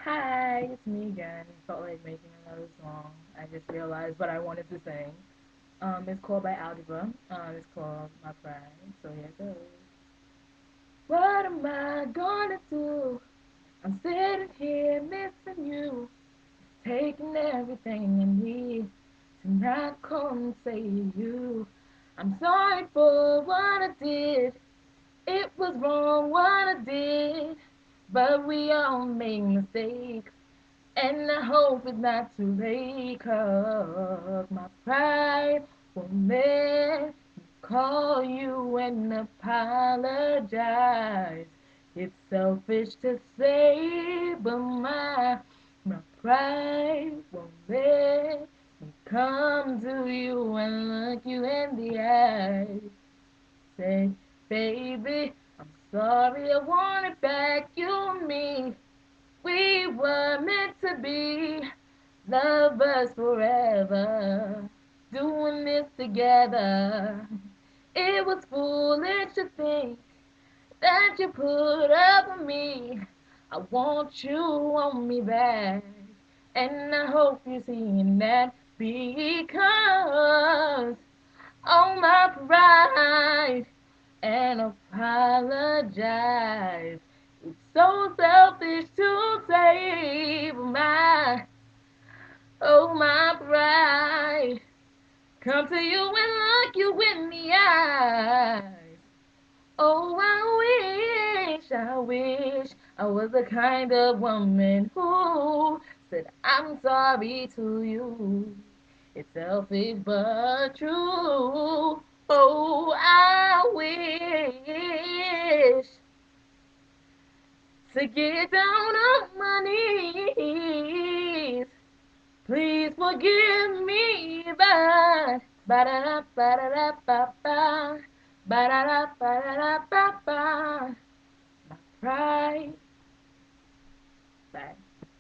Hi, it's me again. Felt like making another song. I just realized what I wanted to sing. It's called by Algebra. It's called My Pride. So here it goes. What am I gonna do? I'm sitting here missing you, taking everything I need to not come and save you. I'm sorry for what I did. It was wrong what I did, but we all make mistakes. And I hope it's not too late, 'cause my pride won't let me call you and apologize. It's selfish to say, but my pride won't let me come to you and look you in the eye. Say, baby, I'm sorry, I want it back, you and me. We were meant to be lovers forever, doing this together. It was foolish to think that you put up with me. I want you on me back, and I hope you're seeing that because on my pride and apologize. It's so selfish to save my pride. Come to you and look you in the eyes. Oh, I wish I was the kind of woman who said I'm sorry to you. It's selfish but true. Oh, I wish to get down on my knees. Please forgive me, but ba da da ba da da ba ba ba da da ba da da ba ba.